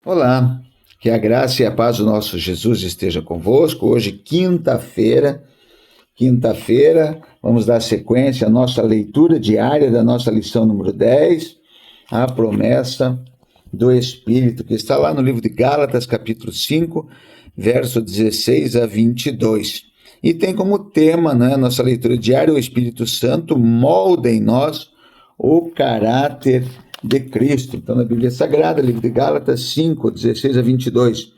Olá, que a graça e a paz do nosso Jesus esteja convosco. Hoje, quinta-feira, vamos dar sequência à nossa leitura diária da nossa lição número 10, a promessa do Espírito, que está lá no livro de Gálatas, capítulo 5, verso 16 a 22. E tem como tema, nossa leitura diária, o Espírito Santo molda em nós o caráter de Cristo. Então, na Bíblia Sagrada, livro de Gálatas 5, 16 a 22.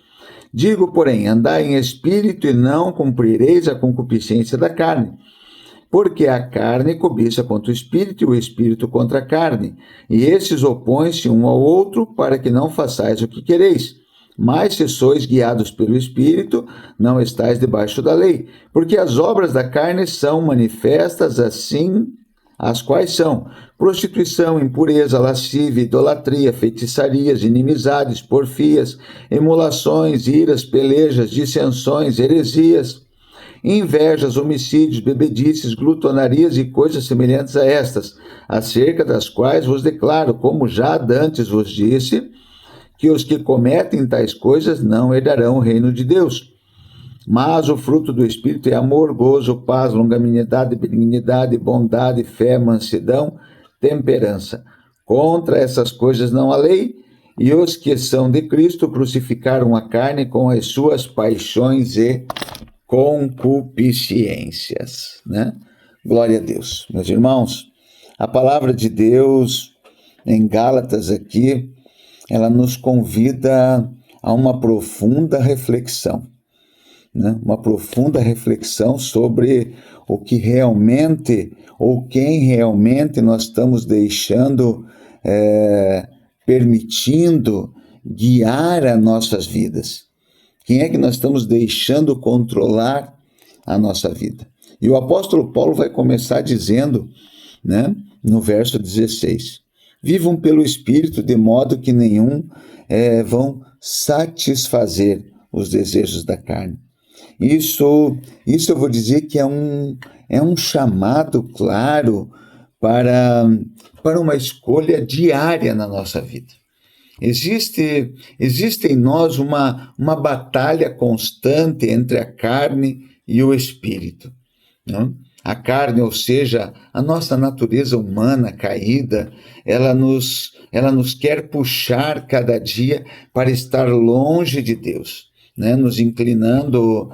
Digo, porém, andai em espírito e não cumprireis a concupiscência da carne. Porque a carne cobiça contra o espírito e o espírito contra a carne. E esses opõem-se um ao outro para que não façais o que quereis. Mas se sois guiados pelo Espírito, não estáis debaixo da lei. Porque as obras da carne são manifestas assim, as quais são prostituição, impureza, lascívia, idolatria, feitiçarias, inimizades, porfias, emulações, iras, pelejas, dissensões, heresias, invejas, homicídios, bebedices, glutonarias e coisas semelhantes a estas, acerca das quais vos declaro, como já dantes vos disse, que os que cometem tais coisas não herdarão o reino de Deus. Mas o fruto do Espírito é amor, gozo, paz, longanimidade, benignidade, bondade, fé, mansidão, temperança. Contra essas coisas não há lei, e os que são de Cristo crucificaram a carne com as suas paixões e concupiscências, Glória a Deus. Meus irmãos, a palavra de Deus em Gálatas aqui, ela nos convida a uma profunda reflexão. Uma profunda reflexão sobre o que realmente, ou quem realmente nós estamos deixando, permitindo guiar as nossas vidas. Quem é que nós estamos deixando controlar a nossa vida? E o apóstolo Paulo vai começar dizendo, no verso 16, vivam pelo Espírito de modo que nenhum vão satisfazer os desejos da carne. Isso eu vou dizer que é um chamado claro para uma escolha diária na nossa vida. Existe em nós uma batalha constante entre a carne e o espírito. A carne, ou seja, a nossa natureza humana caída, ela nos quer puxar cada dia para estar longe de Deus. Nos inclinando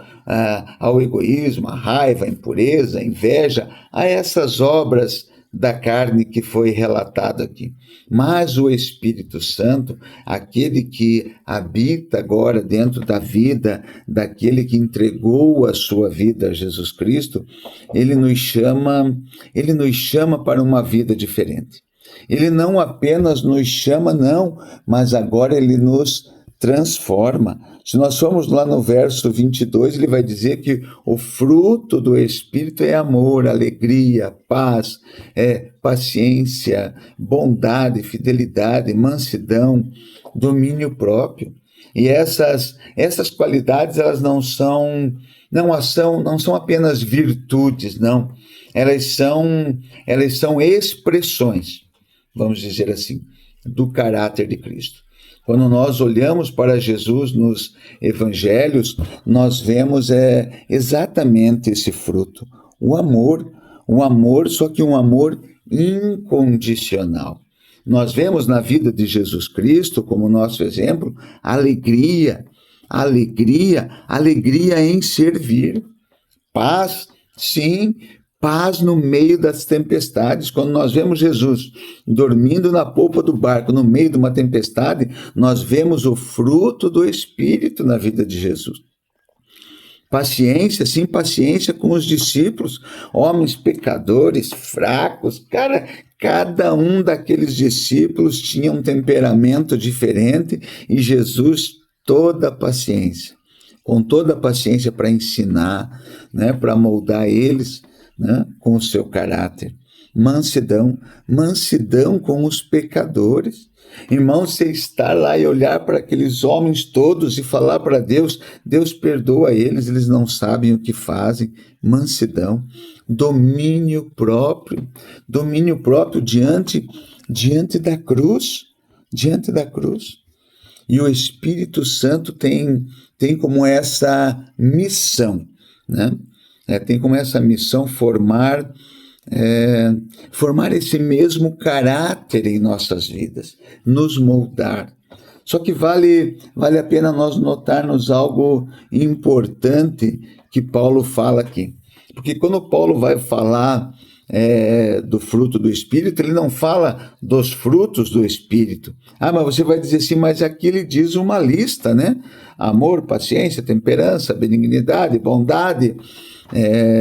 ao egoísmo, à raiva, à impureza, à inveja, a essas obras da carne que foi relatado aqui. Mas o Espírito Santo, aquele que habita agora dentro da vida daquele que entregou a sua vida a Jesus Cristo, ele nos chama para uma vida diferente. Ele não apenas nos chama, não, mas agora ele nos transforma. Se nós formos lá no verso 22, ele vai dizer que o fruto do Espírito é amor, alegria, paz, paciência, bondade, fidelidade, mansidão, domínio próprio. E essas qualidades, elas não são apenas virtudes, não. Elas são expressões, vamos dizer assim, do caráter de Cristo. Quando nós olhamos para Jesus nos evangelhos, nós vemos exatamente esse fruto, o amor, só que um amor incondicional. Nós vemos na vida de Jesus Cristo, como nosso exemplo, alegria em servir, paz, sim, paz no meio das tempestades. Quando nós vemos Jesus dormindo na polpa do barco no meio de uma tempestade, nós vemos o fruto do Espírito na vida de Jesus. Paciência, sim, paciência com os discípulos, homens pecadores, fracos. Cada um daqueles discípulos tinha um temperamento diferente e Jesus, com toda a paciência para ensinar, para moldar eles, com o seu caráter. Mansidão com os pecadores. Irmão, você estar lá e olhar para aqueles homens todos e falar para Deus, Deus perdoa eles não sabem o que fazem. Mansidão, domínio próprio diante da cruz. E o Espírito Santo tem como essa missão, né? Tem como essa missão formar esse mesmo caráter em nossas vidas, nos moldar. Só que vale a pena nós notarmos algo importante que Paulo fala aqui. Porque quando Paulo vai falar do fruto do Espírito, ele não fala dos frutos do Espírito. Mas você vai dizer assim, mas aqui ele diz uma lista, né? Amor, paciência, temperança, benignidade, bondade,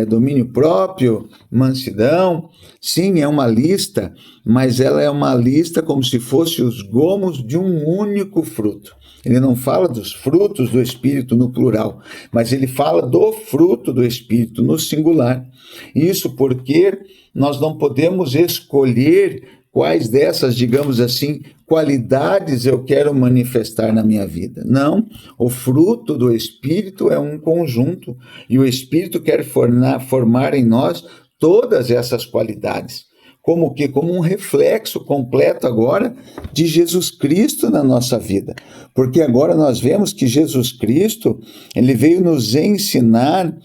domínio próprio, mansidão. Sim, é uma lista, mas ela é uma lista como se fosse os gomos de um único fruto. Ele não fala dos frutos do Espírito no plural, mas ele fala do fruto do Espírito no singular. Isso porque nós não podemos escolher quais dessas, digamos assim, qualidades eu quero manifestar na minha vida. Não, o fruto do Espírito é um conjunto e o Espírito quer formar em nós todas essas qualidades. Como que? Como um reflexo completo agora de Jesus Cristo na nossa vida. Porque agora nós vemos que Jesus Cristo, ele veio nos ensinar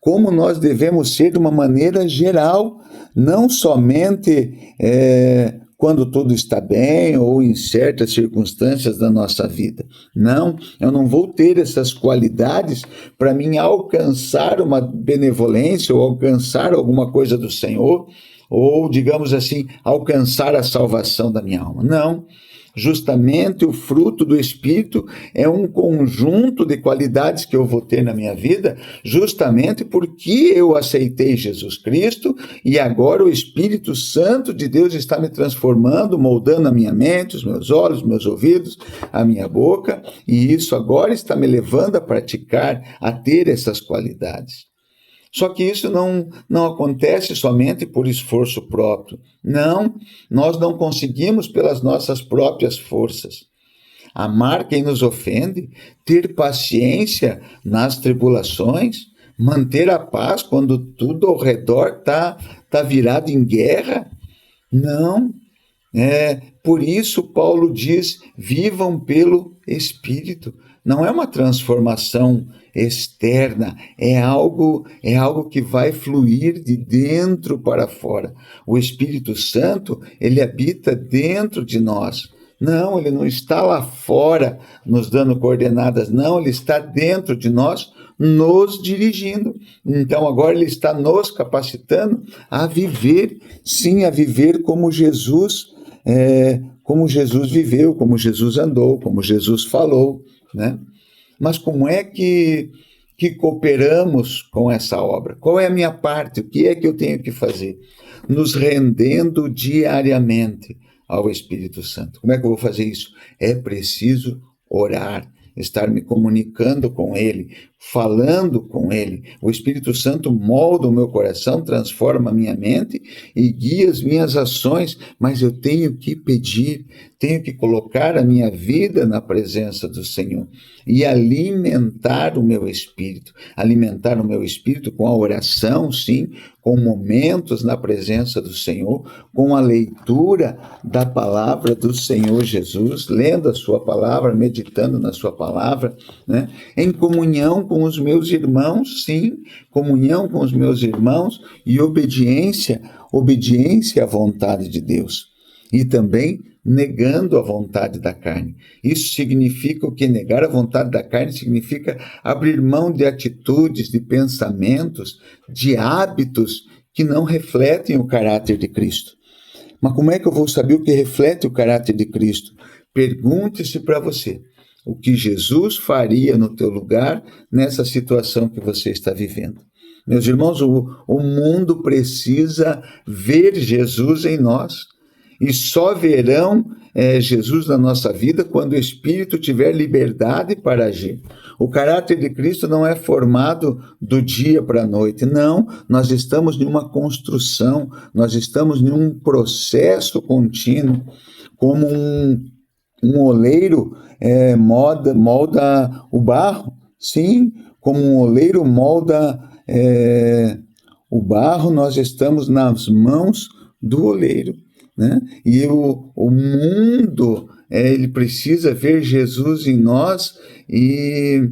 como nós devemos ser de uma maneira geral, não somente quando tudo está bem ou em certas circunstâncias da nossa vida. Não, eu não vou ter essas qualidades para mim alcançar uma benevolência ou alcançar alguma coisa do Senhor, ou, digamos assim, alcançar a salvação da minha alma. Não, justamente o fruto do Espírito é um conjunto de qualidades que eu vou ter na minha vida, justamente porque eu aceitei Jesus Cristo e agora o Espírito Santo de Deus está me transformando, moldando a minha mente, os meus olhos, os meus ouvidos, a minha boca, e isso agora está me levando a praticar, a ter essas qualidades. Só que isso não acontece somente por esforço próprio. Não, nós não conseguimos pelas nossas próprias forças. Amar quem nos ofende, ter paciência nas tribulações, manter a paz quando tudo ao redor está virado em guerra. Não, por isso Paulo diz, vivam pelo Espírito. Não é uma transformação externa, é algo que vai fluir de dentro para fora. O Espírito Santo, ele habita dentro de nós. Não, ele não está lá fora nos dando coordenadas, não, ele está dentro de nós, nos dirigindo. Então agora ele está nos capacitando a viver, sim, a viver como Jesus viveu, como Jesus andou, como Jesus falou, né? Mas como é que cooperamos com essa obra? Qual é a minha parte? O que é que eu tenho que fazer? Nos rendendo diariamente ao Espírito Santo. Como é que eu vou fazer isso? É preciso orar, estar me comunicando com Ele, falando com Ele. O Espírito Santo molda o meu coração, transforma a minha mente e guia as minhas ações, mas eu tenho que pedir, tenho que colocar a minha vida na presença do Senhor e alimentar o meu espírito com a oração, sim, com momentos na presença do Senhor, com a leitura da palavra do Senhor Jesus, lendo a sua palavra, meditando na sua palavra, né? Em comunhão com os meus irmãos, sim, comunhão com os meus irmãos e obediência à vontade de Deus. E também negando a vontade da carne. Isso significa o que? Negar a vontade da carne significa abrir mão de atitudes, de pensamentos, de hábitos que não refletem o caráter de Cristo. Mas como é que eu vou saber o que reflete o caráter de Cristo? Pergunte-se para você, o que Jesus faria no teu lugar nessa situação que você está vivendo. Meus irmãos, o mundo precisa ver Jesus em nós. E só verão Jesus na nossa vida quando o Espírito tiver liberdade para agir. O caráter de Cristo não é formado do dia para a noite. Não, nós estamos em uma construção, nós estamos em um processo contínuo, como um oleiro molda o barro. Sim, como um oleiro molda o barro, nós estamos nas mãos do oleiro. Né? E o mundo ele precisa ver Jesus em nós e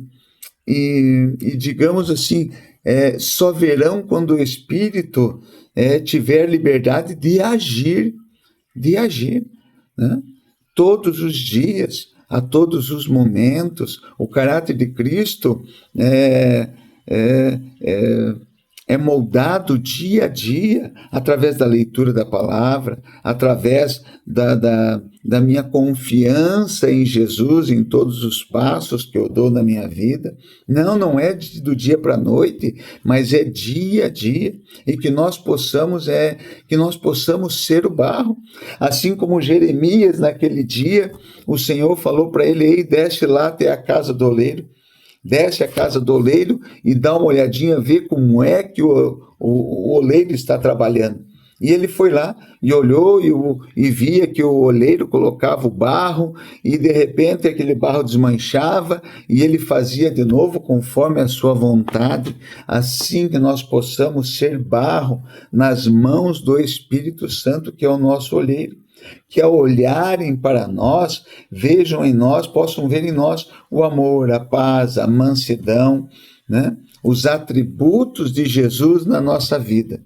digamos assim, só verão quando o Espírito tiver liberdade de agir, né? Todos os dias, a todos os momentos. O caráter de Cristo é moldado dia a dia, através da leitura da palavra, através da minha confiança em Jesus, em todos os passos que eu dou na minha vida. Não é do dia para a noite, mas é dia a dia, e que nós possamos ser o barro. Assim como Jeremias, naquele dia, o Senhor falou para ele: ei, desce lá até a casa do oleiro. Desce à casa do oleiro e dá uma olhadinha, vê como é que o oleiro está trabalhando. E ele foi lá e olhou e via que o oleiro colocava o barro e de repente aquele barro desmanchava e ele fazia de novo conforme a sua vontade. Assim que nós possamos ser barro nas mãos do Espírito Santo, que é o nosso oleiro. Que ao olharem para nós, vejam em nós, possam ver em nós o amor, a paz, a mansidão, né? Os atributos de Jesus na nossa vida,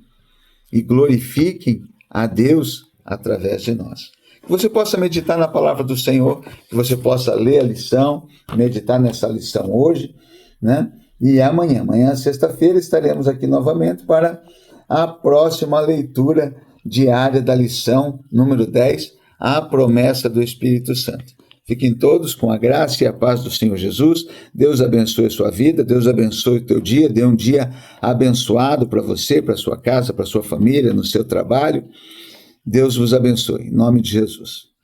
e glorifiquem a Deus através de nós. Que você possa meditar na palavra do Senhor, que você possa ler a lição, meditar nessa lição hoje, né? E amanhã, sexta-feira, estaremos aqui novamente para a próxima leitura diária da lição número 10, a promessa do Espírito Santo. Fiquem todos com a graça e a paz do Senhor Jesus. Deus abençoe a sua vida, Deus abençoe o teu dia, dê um dia abençoado para você, para sua casa, para sua família, no seu trabalho. Deus vos abençoe, em nome de Jesus.